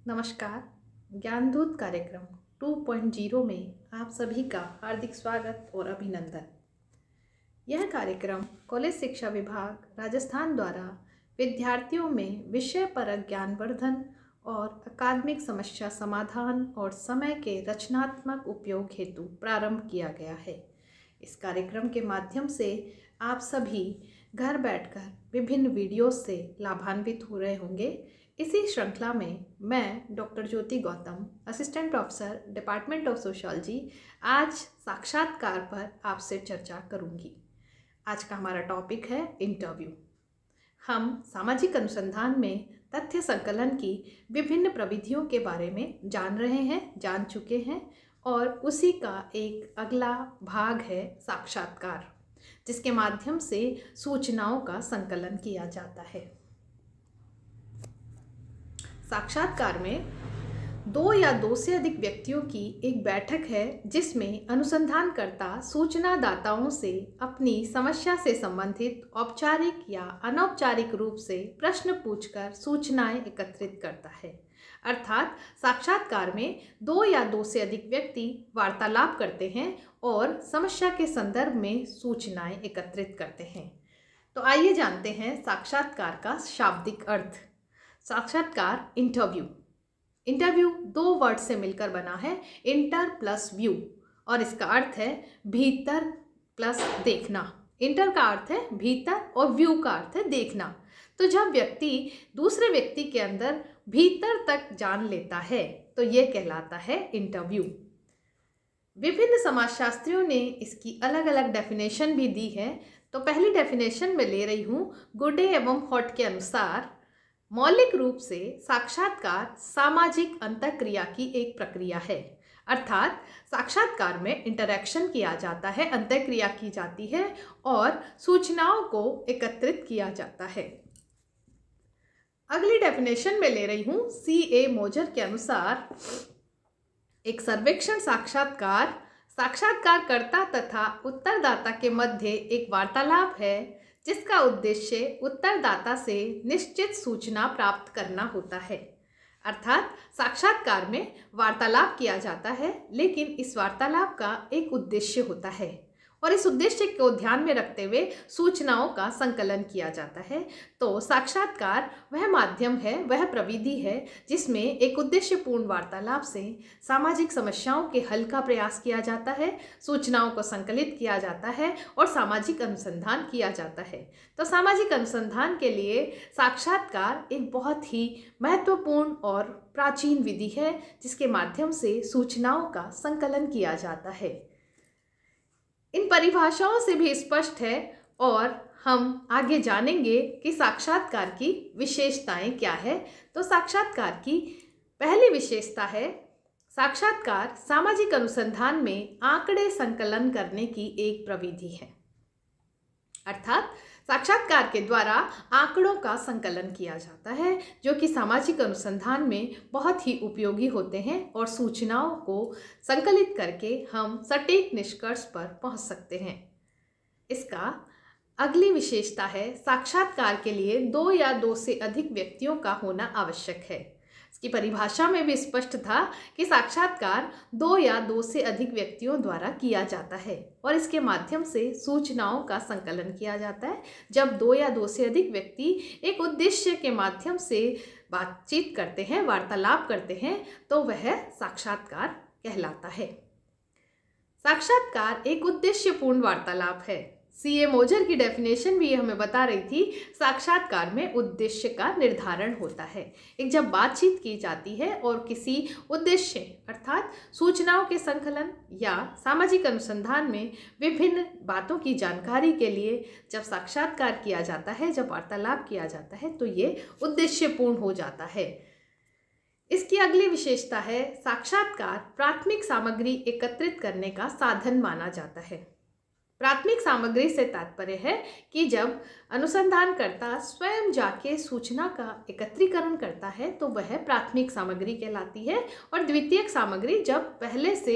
नमस्कार। ज्ञानदूत कार्यक्रम 2.0 में आप सभी का हार्दिक स्वागत और अभिनंदन। यह कार्यक्रम कॉलेज शिक्षा विभाग राजस्थान द्वारा विद्यार्थियों में विषय परक ज्ञानवर्धन और अकादमिक समस्या समाधान और समय के रचनात्मक उपयोग हेतु प्रारंभ किया गया है। इस कार्यक्रम के माध्यम से आप सभी घर बैठकर विभिन्न वीडियोस से लाभान्वित हो रहे होंगे। इसी श्रृंखला में मैं doctor Jyoti Gautam, assistant professor, department of sociology, आज साक्षात्कार पर आपसे चर्चा करूंगी। आज का हमारा टॉपिक है इंटरव्यू। हम सामाजिक अनुसंधान में तथ्य संकलन की विभिन्न प्रविधियों के बारे में जान चुके हैं और उसी का एक अगला भाग है साक्षात्कार, जिसके माध्यम से सूचनाओं का संकलन किया जाता है। साक्षात्कार में दो या दो से अधिक व्यक्तियों की एक बैठक है, जिसमें अनुसंधानकर्ता सूचनादाताओं से अपनी समस्या से संबंधित औपचारिक या अनौपचारिक रूप से प्रश्न पूछकर सूचनाएं एकत्रित करता है। अर्थात साक्षात्कार में दो या दो से अधिक व्यक्ति वार्तालाप करते हैं और समस्या के संदर्भ में सूचनाएं एकत्रित करते हैं। तो आइए जानते हैं साक्षात्कार का शाब्दिक अर्थ। साक्षात्कार इंटरव्यू दो वर्ड से मिलकर बना है, इंटर प्लस व्यू, और इसका अर्थ है भीतर प्लस देखना। इंटर का अर्थ है भीतर और व्यू का अर्थ है देखना। तो जब व्यक्ति दूसरे व्यक्ति के अंदर भीतर तक जान लेता है तो ये कहलाता है इंटरव्यू। विभिन्न समाजशास्त्रियों ने इसकी अलग अलग डेफिनेशन भी दी है। तो पहली डेफिनेशन में ले रही हूँ गुडे एवं हॉट के अनुसार, मौलिक रूप से साक्षात्कार सामाजिक अंतःक्रिया की एक प्रक्रिया है। अर्थात साक्षात्कार में इंटरैक्शन किया जाता है, अंतःक्रिया की जाती है और सूचनाओं को एकत्रित किया जाता है। अगली डेफिनेशन में ले रही हूँ C.A. मोजर के अनुसार, एक सर्वेक्षण साक्षात्कारकर्ता तथा उत्तरदाता के मध्य एक वार्तालाप है, जिसका उद्देश्य उत्तरदाता से निश्चित सूचना प्राप्त करना होता है। अर्थात साक्षात्कार में वार्तालाप किया जाता है, लेकिन इस वार्तालाप का एक उद्देश्य होता है और इस उद्देश्य को ध्यान में रखते हुए सूचनाओं का संकलन किया जाता है। तो साक्षात्कार वह माध्यम है, वह प्रविधि है, जिसमें एक उद्देश्यपूर्ण वार्तालाप से सामाजिक समस्याओं के हल का प्रयास किया जाता है, सूचनाओं को संकलित किया जाता है और सामाजिक अनुसंधान किया जाता है। तो सामाजिक अनुसंधान के लिए साक्षात्कार एक बहुत ही महत्वपूर्ण और प्राचीन विधि है, जिसके माध्यम से सूचनाओं का संकलन किया जाता है। इन परिभाषाओं से भी स्पष्ट है और हम आगे जानेंगे कि साक्षात्कार की विशेषताएं क्या है। तो साक्षात्कार की पहली विशेषता है, साक्षात्कार सामाजिक अनुसंधान में आंकड़े संकलन करने की एक प्रविधि है। अर्थात साक्षात्कार के द्वारा आंकड़ों का संकलन किया जाता है, जो कि सामाजिक अनुसंधान में बहुत ही उपयोगी होते हैं और सूचनाओं को संकलित करके हम सटीक निष्कर्ष पर पहुंच सकते हैं। इसका अगली विशेषता है, साक्षात्कार के लिए दो या दो से अधिक व्यक्तियों का होना आवश्यक है। इसकी परिभाषा में भी स्पष्ट था कि साक्षात्कार दो या दो से अधिक व्यक्तियों द्वारा किया जाता है और इसके माध्यम से सूचनाओं का संकलन किया जाता है। जब दो या दो से अधिक व्यक्ति एक उद्देश्य के माध्यम से बातचीत करते हैं, वार्तालाप करते हैं, तो वह साक्षात्कार कहलाता है। साक्षात्कार एक उद्देश्यपूर्ण वार्तालाप है। C.A. मोजर की डेफिनेशन भी हमें बता रही थी, साक्षात्कार में उद्देश्य का निर्धारण होता है। एक जब बातचीत की जाती है और किसी उद्देश्य अर्थात सूचनाओं के संकलन या सामाजिक अनुसंधान में विभिन्न बातों की जानकारी के लिए जब साक्षात्कार किया जाता है, जब वार्तालाप किया जाता है, तो ये उद्देश्यपूर्ण हो जाता है। इसकी अगली विशेषता है, साक्षात्कार प्राथमिक सामग्री एकत्रित करने का साधन माना जाता है। प्राथमिक सामग्री से तात्पर्य है कि जब अनुसंधानकर्ता स्वयं जाके सूचना का एकत्रीकरण करता है तो वह प्राथमिक सामग्री कहलाती है, और द्वितीयक सामग्री जब पहले से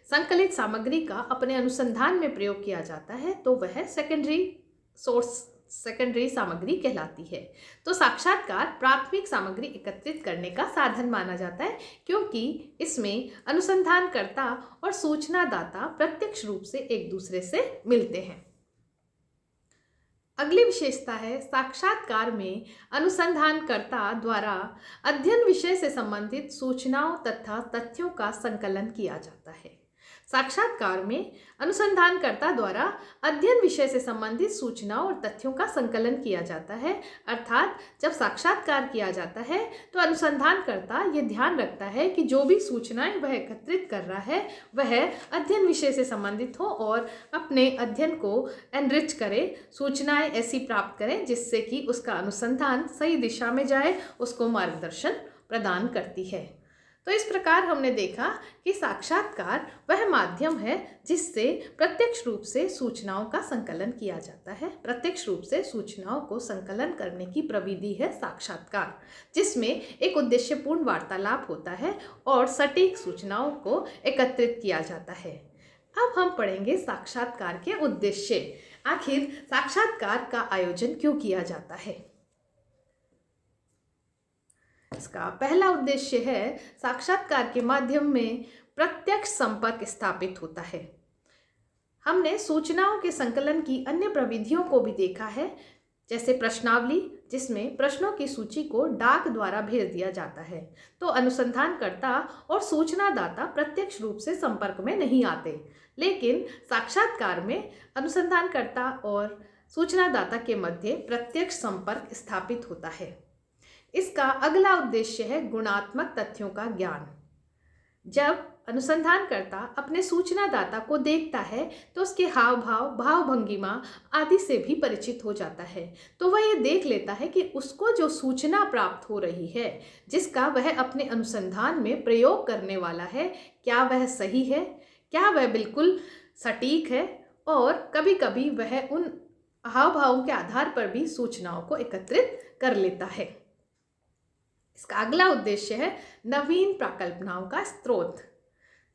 संकलित सामग्री का अपने अनुसंधान में प्रयोग किया जाता है तो वह सेकेंडरी सोर्स सेकेंडरी सामग्री कहलाती है। तो साक्षात्कार प्राथमिक सामग्री एकत्रित करने का साधन माना जाता है, क्योंकि इसमें अनुसंधानकर्ता और सूचनादाता प्रत्यक्ष रूप से एक दूसरे से मिलते हैं। अगली विशेषता है, साक्षात्कार में अनुसंधानकर्ता द्वारा अध्ययन विषय से संबंधित सूचनाओं तथा तथ्यों का संकलन किया जाता है। साक्षात्कार में अनुसंधानकर्ता द्वारा अध्ययन विषय से संबंधित सूचनाओं और तथ्यों का संकलन किया जाता है। अर्थात जब साक्षात्कार किया जाता है तो अनुसंधानकर्ता ये ध्यान रखता है कि जो भी सूचनाएं वह एकत्रित कर रहा है वह अध्ययन विषय से संबंधित हो और अपने अध्ययन को एनरिच करे, सूचनाएं ऐसी प्राप्त करें जिससे कि उसका अनुसंधान सही दिशा में जाए, उसको मार्गदर्शन प्रदान करती है। तो इस प्रकार हमने देखा कि साक्षात्कार वह माध्यम है जिससे प्रत्यक्ष रूप से सूचनाओं का संकलन किया जाता है। प्रत्यक्ष रूप से सूचनाओं को संकलन करने की प्रविधि है साक्षात्कार, जिसमें एक उद्देश्यपूर्ण वार्तालाप होता है और सटीक सूचनाओं को एकत्रित किया जाता है। अब हम पढ़ेंगे साक्षात्कार के उद्देश्य। आखिर साक्षात्कार का आयोजन क्यों किया जाता है? इसका पहला उद्देश्य है, साक्षात्कार के माध्यम में प्रत्यक्ष संपर्क स्थापित होता है। हमने सूचनाओं के संकलन की अन्य प्रविधियों को भी देखा है, जैसे प्रश्नावली, जिसमें प्रश्नों की सूची को डाक द्वारा भेज दिया जाता है। तो अनुसंधानकर्ता और सूचनादाता प्रत्यक्ष रूप से संपर्क में नहीं आते, लेकिन साक्षात्कार में अनुसंधानकर्ता और सूचनादाता के मध्य प्रत्यक्ष संपर्क स्थापित होता है। इसका अगला उद्देश्य है गुणात्मक तथ्यों का ज्ञान। जब अनुसंधानकर्ता अपने सूचनादाता को देखता है तो उसके हाव भाव, भाव भंगिमा आदि से भी परिचित हो जाता है। तो वह ये देख लेता है कि उसको जो सूचना प्राप्त हो रही है, जिसका वह अपने अनुसंधान में प्रयोग करने वाला है, क्या वह सही है, क्या वह बिल्कुल सटीक है, और कभी कभी वह उन हाव भावों के आधार पर भी सूचनाओं को एकत्रित कर लेता है। इसका अगला उद्देश्य है नवीन प्रकल्पनाओं का स्रोत।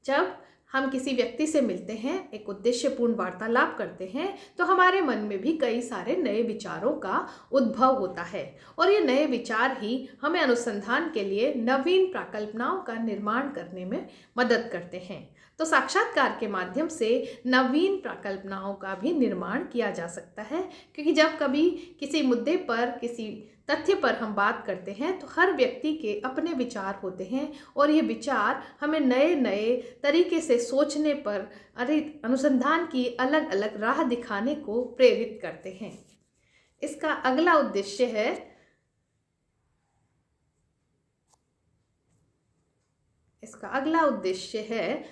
जब हम किसी व्यक्ति से मिलते हैं, एक उद्देश्यपूर्ण वार्तालाप करते हैं, तो हमारे मन में भी कई सारे नए विचारों का उद्भव होता है और ये नए विचार ही हमें अनुसंधान के लिए नवीन प्रकल्पनाओं का निर्माण करने में मदद करते हैं। तो साक्षात्कार के माध्यम से नवीन प्रकल्पनाओं का भी निर्माण किया जा सकता है, क्योंकि जब कभी किसी मुद्दे पर, किसी तथ्य पर हम बात करते हैं तो हर व्यक्ति के अपने विचार होते हैं और ये विचार हमें नए नए तरीके से सोचने पर, अनुसंधान की अलग अलग राह दिखाने को प्रेरित करते हैं। इसका अगला उद्देश्य है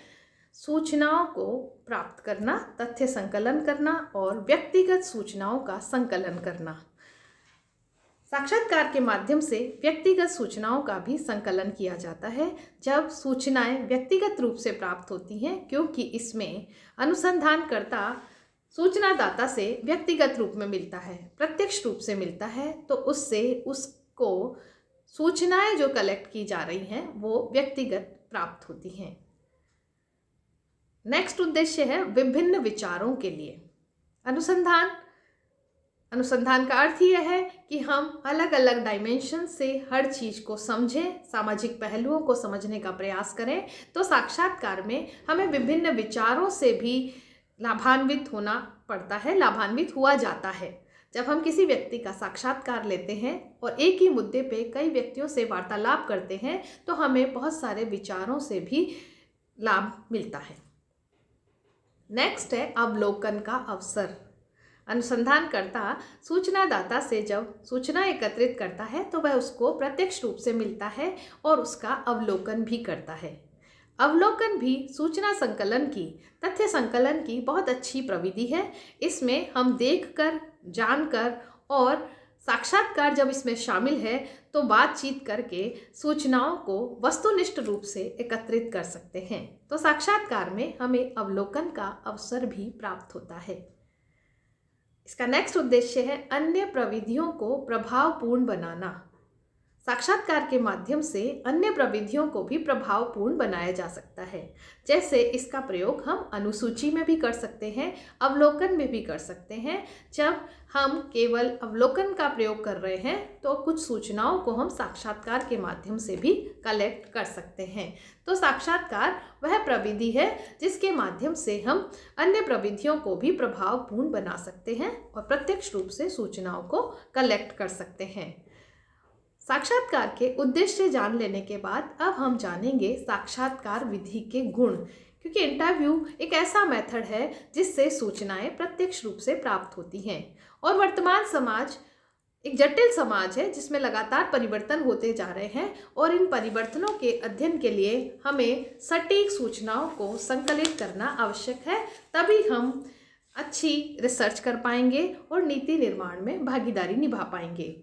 सूचनाओं को प्राप्त करना, तथ्य संकलन करना और व्यक्तिगत सूचनाओं का संकलन करना। साक्षात्कार के माध्यम से व्यक्तिगत सूचनाओं का भी संकलन किया जाता है। जब सूचनाएं व्यक्तिगत रूप से प्राप्त होती हैं, क्योंकि इसमें अनुसंधानकर्ता सूचनादाता से व्यक्तिगत रूप में मिलता है, प्रत्यक्ष रूप से मिलता है, तो उससे उसको सूचनाएं जो कलेक्ट की जा रही हैं वो व्यक्तिगत प्राप्त होती हैं। नेक्स्ट उद्देश्य है विभिन्न विचारों के लिए अनुसंधान का अर्थ यह है कि हम अलग अलग डायमेंशन से हर चीज़ को समझें, सामाजिक पहलुओं को समझने का प्रयास करें। तो साक्षात्कार में हमें विभिन्न विचारों से भी लाभान्वित होना पड़ता है, लाभान्वित हुआ जाता है। जब हम किसी व्यक्ति का साक्षात्कार लेते हैं और एक ही मुद्दे पे कई व्यक्तियों से वार्तालाप करते हैं तो हमें बहुत सारे विचारों से भी लाभ मिलता है। नेक्स्ट है अवलोकन का अवसर। अनुसंधानकर्ता सूचनादाता से जब सूचना एकत्रित करता है तो वह उसको प्रत्यक्ष रूप से मिलता है और उसका अवलोकन भी करता है। अवलोकन भी सूचना संकलन की, तथ्य संकलन की बहुत अच्छी प्रविधि है। इसमें हम देखकर, जानकर और साक्षात्कार जब इसमें शामिल है तो बातचीत करके सूचनाओं को वस्तुनिष्ठ रूप से एकत्रित कर सकते हैं। तो साक्षात्कार में हमें अवलोकन का अवसर भी प्राप्त होता है। इसका नेक्स्ट उद्देश्य है अन्य प्रविधियों को प्रभावपूर्ण बनाना। साक्षात्कार के माध्यम से अन्य प्रविधियों को भी प्रभावपूर्ण बनाया जा सकता है। जैसे इसका प्रयोग हम अनुसूची में भी कर सकते हैं, अवलोकन में भी कर सकते हैं। जब हम केवल अवलोकन का प्रयोग कर रहे हैं तो कुछ सूचनाओं को हम साक्षात्कार के माध्यम से भी कलेक्ट कर सकते हैं। तो साक्षात्कार वह प्रविधि है जिसके माध्यम से हम अन्य प्रविधियों को भी प्रभावपूर्ण बना सकते हैं और प्रत्यक्ष रूप से सूचनाओं को कलेक्ट कर सकते हैं। साक्षात्कार के उद्देश्य जान लेने के बाद अब हम जानेंगे साक्षात्कार विधि के गुण, क्योंकि इंटरव्यू एक ऐसा मेथड है जिससे सूचनाएं प्रत्यक्ष रूप से प्राप्त होती हैं और वर्तमान समाज एक जटिल समाज है जिसमें लगातार परिवर्तन होते जा रहे हैं और इन परिवर्तनों के अध्ययन के लिए हमें सटीक सूचनाओं को संकलित करना आवश्यक है। तभी हम अच्छी रिसर्च कर पाएंगे और नीति निर्माण में भागीदारी निभा पाएंगे।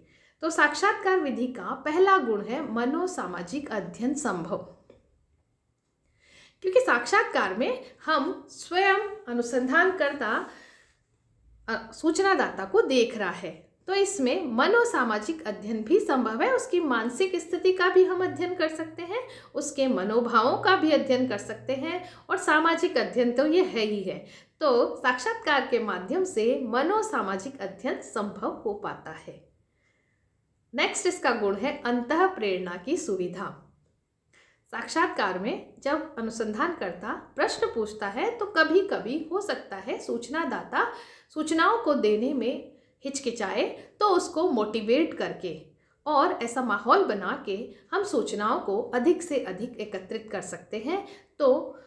तो साक्षात्कार विधि का पहला गुण है मनोसामाजिक अध्ययन संभव, क्योंकि साक्षात्कार में हम स्वयं अनुसंधानकर्ता सूचनादाता को देख रहा है, तो इसमें मनोसामाजिक अध्ययन भी संभव है। उसकी मानसिक स्थिति का भी हम अध्ययन कर सकते हैं, उसके मनोभावों का भी अध्ययन कर सकते हैं और सामाजिक अध्ययन तो ये है ही है। तो साक्षात्कार के माध्यम से मनोसामाजिक अध्ययन संभव हो पाता है। नेक्स्ट इसका गुण है अंतः प्रेरणा की सुविधा। साक्षात्कार में जब अनुसंधानकर्ता प्रश्न पूछता है तो कभी कभी हो सकता है सूचनादाता सूचनाओं को देने में हिचकिचाए, तो उसको मोटिवेट करके और ऐसा माहौल बना के हम सूचनाओं को अधिक से अधिक एकत्रित कर सकते हैं। तो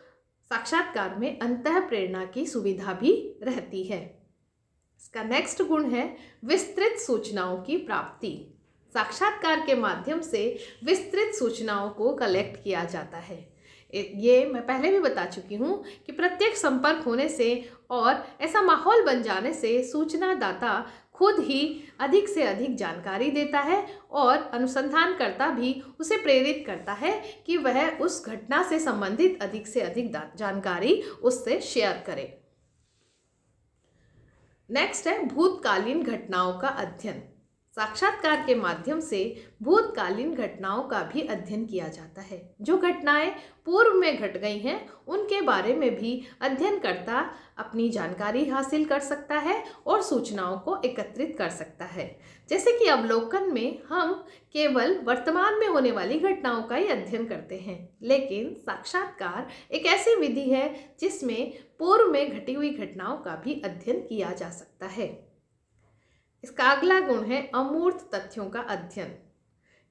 साक्षात्कार में अंतः प्रेरणा की सुविधा भी रहती है। इसका नेक्स्ट गुण है विस्तृत सूचनाओं की प्राप्ति। साक्षात्कार के माध्यम से विस्तृत सूचनाओं को कलेक्ट किया जाता है। ये मैं पहले भी बता चुकी हूँ कि प्रत्येक संपर्क होने से और ऐसा माहौल बन जाने से सूचनादाता खुद ही अधिक से अधिक जानकारी देता है और अनुसंधानकर्ता भी उसे प्रेरित करता है कि वह उस घटना से संबंधित अधिक से अधिक जानकारी उससे शेयर करे। नेक्स्ट है भूतकालीन घटनाओं का अध्ययन। साक्षात्कार के माध्यम से भूतकालीन घटनाओं का भी अध्ययन किया जाता है। जो घटनाएं पूर्व में घट गई हैं उनके बारे में भी अध्ययनकर्ता अपनी जानकारी हासिल कर सकता है और सूचनाओं को एकत्रित कर सकता है। जैसे कि अवलोकन में हम केवल वर्तमान में होने वाली घटनाओं का ही अध्ययन करते हैं, लेकिन साक्षात्कार एक ऐसी विधि है जिसमें पूर्व में घटी हुई घटनाओं का भी अध्ययन किया जा सकता है। इसका अगला गुण है अमूर्त तथ्यों का अध्ययन,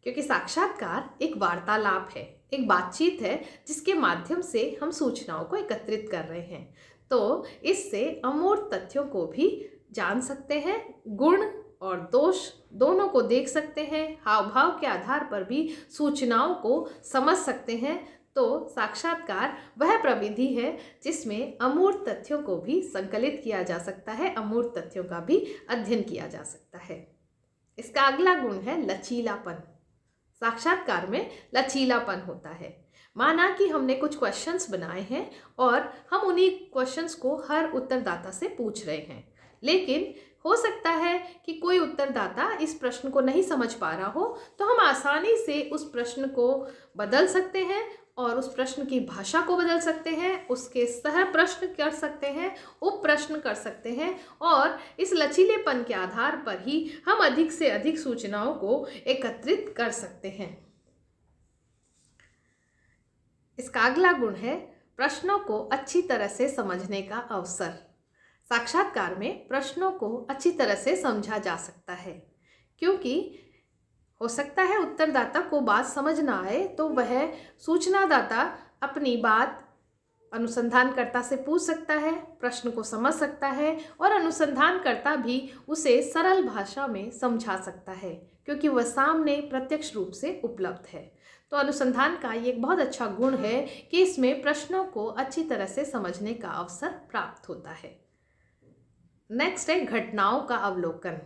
क्योंकि साक्षात्कार एक वार्तालाप है, एक बातचीत है जिसके माध्यम से हम सूचनाओं को एकत्रित कर रहे हैं। तो इससे अमूर्त तथ्यों को भी जान सकते हैं, गुण और दोष दोनों को देख सकते हैं, हाव भाव के आधार पर भी सूचनाओं को समझ सकते हैं। तो साक्षात्कार वह प्रविधि है जिसमें अमूर्त तथ्यों को भी संकलित किया जा सकता है, अमूर्त तथ्यों का भी अध्ययन किया जा सकता है। इसका अगला गुण है लचीलापन। साक्षात्कार में लचीलापन होता है। माना कि हमने कुछ क्वेश्चंस बनाए हैं और हम उन्हीं क्वेश्चंस को हर उत्तरदाता से पूछ रहे हैं, लेकिन हो सकता है कि कोई उत्तरदाता इस प्रश्न को नहीं समझ पा रहा हो, तो हम आसानी से उस प्रश्न को बदल सकते हैं और उस प्रश्न की भाषा को बदल सकते हैं, उसके सह प्रश्न कर सकते हैं, उप प्रश्न कर सकते हैं और इस लचीलेपन के आधार पर ही हम अधिक से अधिक सूचनाओं को एकत्रित कर सकते हैं। इसका अगला गुण है प्रश्नों को अच्छी तरह से समझने का अवसर। साक्षात्कार में प्रश्नों को अच्छी तरह से समझा जा सकता है, क्योंकि हो सकता है उत्तरदाता को बात समझ ना आए, तो वह सूचनादाता अपनी बात अनुसंधानकर्ता से पूछ सकता है, प्रश्न को समझ सकता है और अनुसंधानकर्ता भी उसे सरल भाषा में समझा सकता है, क्योंकि वह सामने प्रत्यक्ष रूप से उपलब्ध है। तो अनुसंधान का ये एक बहुत अच्छा गुण है कि इसमें प्रश्नों को अच्छी तरह से समझने का अवसर प्राप्त होता है। नेक्स्ट है घटनाओं का अवलोकन।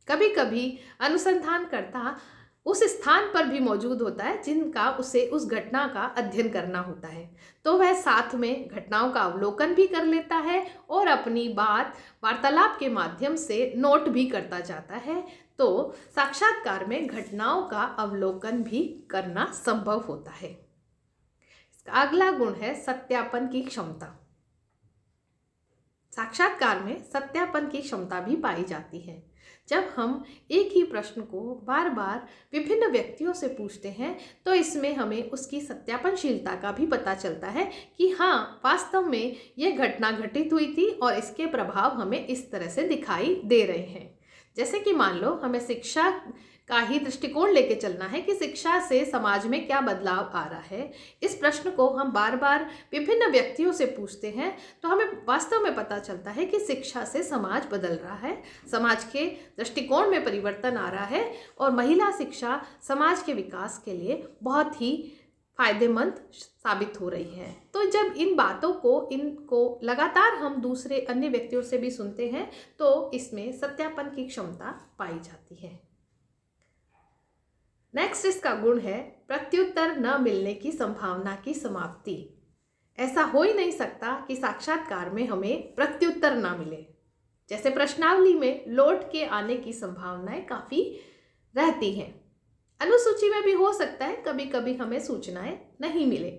कभी कभी अनुसंधानकर्ता उस स्थान पर भी मौजूद होता है जिनका उसे उस घटना का अध्ययन करना होता है, तो वह साथ में घटनाओं का अवलोकन भी कर लेता है और अपनी बात वार्तालाप के माध्यम से नोट भी करता जाता है, तो साक्षात्कार में घटनाओं का अवलोकन भी करना संभव होता है। इसका अगला गुण है सत्यापन की क्षमता। साक्षात्कार में सत्यापन की क्षमता भी पाई जाती है। जब हम एक ही प्रश्न को बार बार विभिन्न व्यक्तियों से पूछते हैं तो इसमें हमें उसकी सत्यापनशीलता का भी पता चलता है कि हाँ, वास्तव में यह घटना घटित हुई थी और इसके प्रभाव हमें इस तरह से दिखाई दे रहे हैं। जैसे कि मान लो हमें शिक्षा का ही दृष्टिकोण लेके चलना है कि शिक्षा से समाज में क्या बदलाव आ रहा है। इस प्रश्न को हम बार बार विभिन्न व्यक्तियों से पूछते हैं तो हमें वास्तव में पता चलता है कि शिक्षा से समाज बदल रहा है, समाज के दृष्टिकोण में परिवर्तन आ रहा है और महिला शिक्षा समाज के विकास के लिए बहुत ही फायदेमंद साबित हो रही है। तो जब इन बातों को इनको लगातार हम दूसरे अन्य व्यक्तियों से भी सुनते हैं तो इसमें सत्यापन की क्षमता पाई जाती है। नेक्स्ट इसका गुण है प्रत्युत्तर न मिलने की संभावना की समाप्ति। ऐसा हो ही नहीं सकता कि साक्षात्कार में हमें प्रत्युत्तर ना मिले। जैसे प्रश्नावली में लौट के आने की संभावनाएं काफ़ी रहती हैं। अनुसूची में भी हो सकता है कभी कभी हमें सूचनाएं नहीं मिले,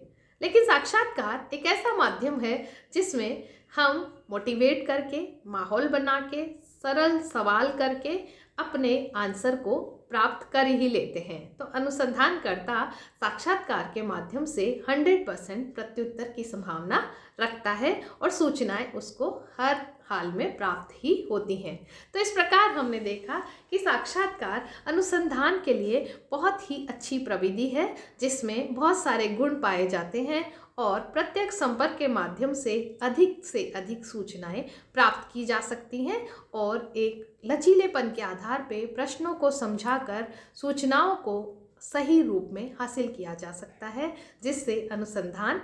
लेकिन साक्षात्कार एक ऐसा माध्यम है जिसमें हम मोटिवेट करके, माहौल बना के, सरल सवाल करके अपने आंसर को प्राप्त कर ही लेते हैं। तो अनुसंधानकर्ता साक्षात्कार के माध्यम से 100% प्रत्युत्तर की संभावना रखता है और सूचनाएं उसको हर हाल में प्राप्त ही होती हैं। तो इस प्रकार हमने देखा कि साक्षात्कार अनुसंधान के लिए बहुत ही अच्छी प्रविधि है जिसमें बहुत सारे गुण पाए जाते हैं और प्रत्यक्ष संपर्क के माध्यम से अधिक सूचनाएं प्राप्त की जा सकती हैं और एक लचीलेपन के आधार पे प्रश्नों को समझाकर सूचनाओं को सही रूप में हासिल किया जा सकता है जिससे अनुसंधान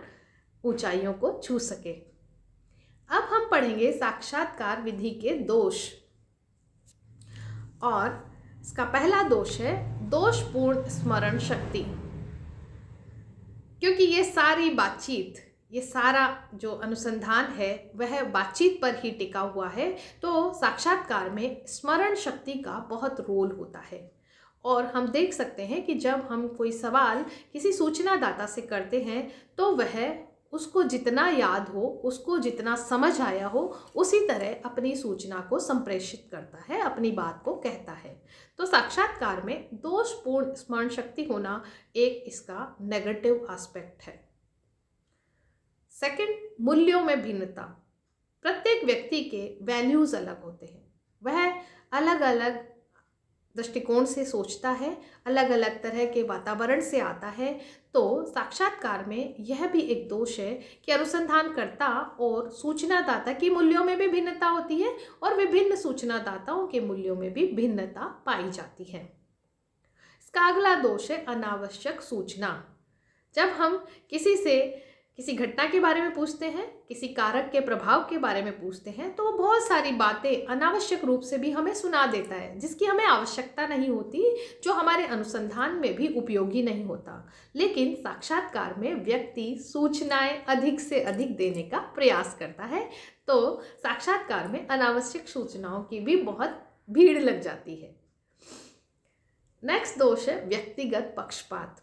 ऊंचाइयों को छू सके। अब हम पढ़ेंगे साक्षात्कार विधि के दोष और इसका पहला दोष है दोषपूर्ण स्मरण शक्ति। क्योंकि ये सारा जो अनुसंधान है वह बातचीत पर ही टिका हुआ है तो साक्षात्कार में स्मरण शक्ति का बहुत रोल होता है। और हम देख सकते हैं कि जब हम कोई सवाल किसी सूचनादाता से करते हैं तो वह उसको जितना याद हो, उसको जितना समझ आया हो, उसी तरह अपनी सूचना को संप्रेषित करता है, अपनी बात को कहता है। तो साक्षात्कार में दोषपूर्ण स्मरण शक्ति होना एक इसका नेगेटिव एस्पेक्ट है। सेकंड, मूल्यों में भिन्नता। प्रत्येक व्यक्ति के वैल्यूज अलग होते हैं, वह अलग अलग दृष्टिकोण से सोचता है, अलग अलग तरह के वातावरण से आता है। तो साक्षात्कार में यह भी एक दोष है कि अनुसंधानकर्ता और सूचनादाता की मूल्यों में भी भिन्नता होती है और विभिन्न सूचनादाताओं के मूल्यों में भी भिन्नता पाई जाती है। इसका अगला दोष है अनावश्यक सूचना। जब हम किसी घटना के बारे में पूछते हैं, किसी कारक के प्रभाव के बारे में पूछते हैं तो वो बहुत सारी बातें अनावश्यक रूप से भी हमें सुना देता है जिसकी हमें आवश्यकता नहीं होती, जो हमारे अनुसंधान में भी उपयोगी नहीं होता। लेकिन साक्षात्कार में व्यक्ति सूचनाएं अधिक से अधिक देने का प्रयास करता है तो साक्षात्कार में अनावश्यक सूचनाओं की भी बहुत भीड़ लग जाती है। नेक्स्ट दोष है व्यक्तिगत पक्षपात।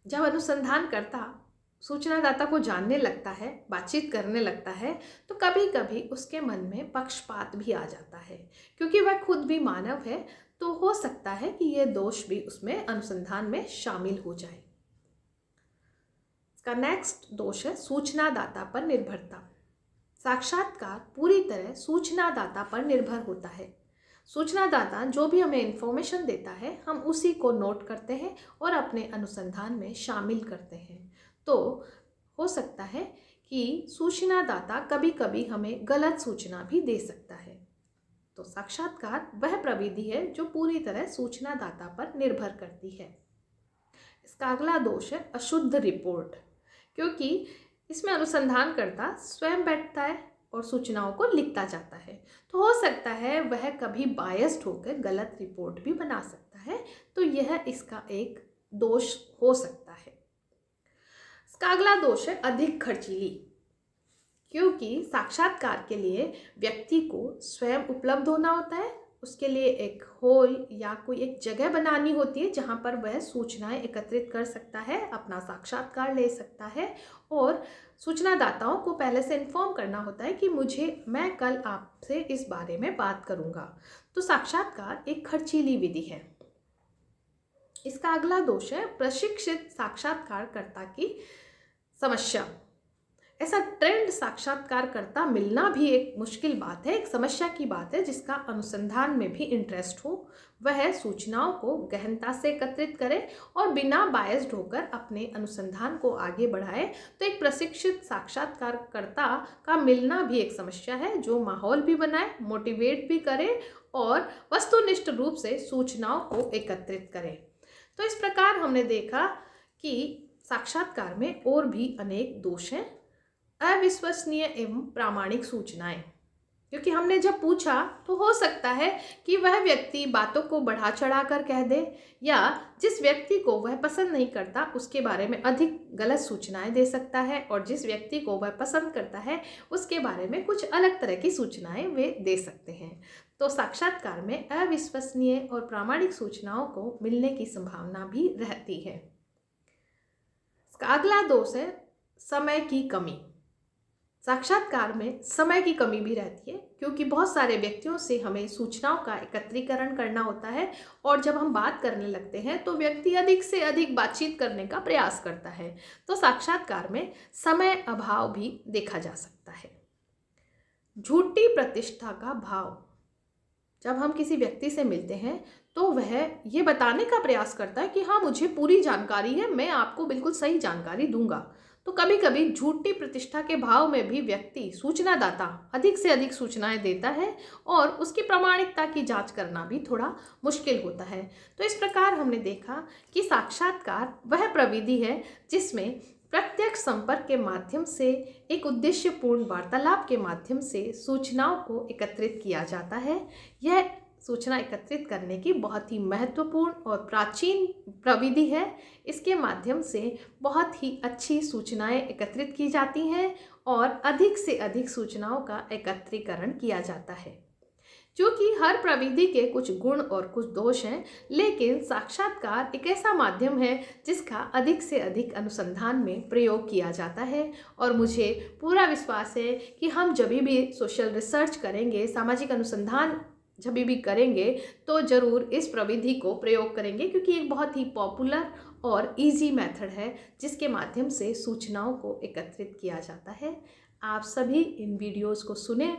जब अनुसंधानकर्ता सूचनादाता को जानने लगता है, बातचीत करने लगता है तो कभी कभी उसके मन में पक्षपात भी आ जाता है। क्योंकि वह खुद भी मानव है तो हो सकता है कि यह दोष भी उसमें अनुसंधान में शामिल हो जाए। इसका नेक्स्ट दोष है सूचनादाता पर निर्भरता। साक्षात्कार पूरी तरह सूचनादाता पर निर्भर होता है। सूचनादाता जो भी हमें इंफॉर्मेशन देता है हम उसी को नोट करते हैं और अपने अनुसंधान में शामिल करते हैं। तो हो सकता है कि सूचनादाता कभी कभी हमें गलत सूचना भी दे सकता है। तो साक्षात्कार वह प्रविधि है जो पूरी तरह सूचनादाता पर निर्भर करती है। इसका अगला दोष है अशुद्ध रिपोर्ट। क्योंकि इसमें अनुसंधानकर्ता स्वयं बैठता है और सूचनाओं को लिखता जाता है तो हो सकता है वह कभी बायस्ड होकर गलत रिपोर्ट भी बना सकता है। तो यह इसका एक दोष हो सकता है। इसका अगला दोष है अधिक खर्चीली। क्योंकि साक्षात्कार के लिए व्यक्ति को स्वयं उपलब्ध होना होता है, उसके लिए एक हॉल या कोई एक जगह बनानी होती है जहाँ पर वह सूचनाएं एकत्रित कर सकता है, अपना साक्षात्कार ले सकता है और सूचनादाताओं को पहले से इन्फॉर्म करना होता है कि मैं कल आपसे इस बारे में बात करूँगा। तो साक्षात्कार एक खर्चीली विधि है। इसका अगला दोष है प्रशिक्षित साक्षात्कारकर्ता की समस्या। ऐसा ट्रेंड साक्षात्कारकर्ता मिलना भी एक मुश्किल बात है, एक समस्या की बात है जिसका अनुसंधान में भी इंटरेस्ट हो, वह सूचनाओं को गहनता से एकत्रित करे और बिना बायस्ड होकर अपने अनुसंधान को आगे बढ़ाए। तो एक प्रशिक्षित साक्षात्कारकर्ता का मिलना भी एक समस्या है जो माहौल भी बनाए, मोटिवेट भी करे और वस्तुनिष्ठ रूप से सूचनाओं को एकत्रित करे। तो इस प्रकार हमने देखा कि साक्षात्कार में और भी अनेक दोष हैं। अविश्वसनीय एवं प्रामाणिक सूचनाएं, क्योंकि हमने जब पूछा तो हो सकता है कि वह व्यक्ति बातों को बढ़ा चढ़ा कर कह दे या जिस व्यक्ति को वह पसंद नहीं करता उसके बारे में अधिक गलत सूचनाएं दे सकता है और जिस व्यक्ति को वह पसंद करता है उसके बारे में कुछ अलग तरह की सूचनाएं वे दे सकते हैं। तो साक्षात्कार में अविश्वसनीय और प्रामाणिक सूचनाओं को मिलने की संभावना भी रहती है। इसका अगला दोष है समय की कमी। साक्षात्कार में समय की कमी भी रहती है क्योंकि बहुत सारे व्यक्तियों से हमें सूचनाओं का एकत्रीकरण करना होता है और जब हम बात करने लगते हैं तो व्यक्ति अधिक से अधिक बातचीत करने का प्रयास करता है। तो साक्षात्कार में समय अभाव भी देखा जा सकता है। झूठी प्रतिष्ठा का भाव। जब हम किसी व्यक्ति से मिलते हैं तो वह ये बताने का प्रयास करता है कि हाँ मुझे पूरी जानकारी है, मैं आपको बिल्कुल सही जानकारी दूंगा। तो कभी कभी झूठी प्रतिष्ठा के भाव में भी व्यक्ति सूचनादाता अधिक से अधिक सूचनाएं देता है और उसकी प्रामाणिकता की जांच करना भी थोड़ा मुश्किल होता है। तो इस प्रकार हमने देखा कि साक्षात्कार वह प्रविधि है जिसमें प्रत्यक्ष संपर्क के माध्यम से एक उद्देश्यपूर्ण वार्तालाप के माध्यम से सूचनाओं को एकत्रित किया जाता है। यह सूचना एकत्रित करने की बहुत ही महत्वपूर्ण और प्राचीन प्रविधि है। इसके माध्यम से बहुत ही अच्छी सूचनाएं एकत्रित की जाती हैं और अधिक से अधिक सूचनाओं का एकत्रीकरण किया जाता है। क्योंकि हर प्रविधि के कुछ गुण और कुछ दोष हैं, लेकिन साक्षात्कार एक ऐसा माध्यम है जिसका अधिक से अधिक अनुसंधान में प्रयोग किया जाता है और मुझे पूरा विश्वास है कि हम जब भी सोशल रिसर्च करेंगे, सामाजिक अनुसंधान जब भी करेंगे तो ज़रूर इस प्रविधि को प्रयोग करेंगे क्योंकि एक बहुत ही पॉपुलर और इजी मेथड है जिसके माध्यम से सूचनाओं को एकत्रित किया जाता है। आप सभी इन वीडियोस को सुनें,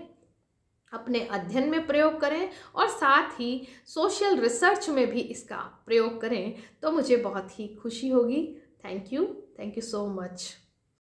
अपने अध्ययन में प्रयोग करें और साथ ही सोशल रिसर्च में भी इसका प्रयोग करें तो मुझे बहुत ही खुशी होगी। Thank you so much.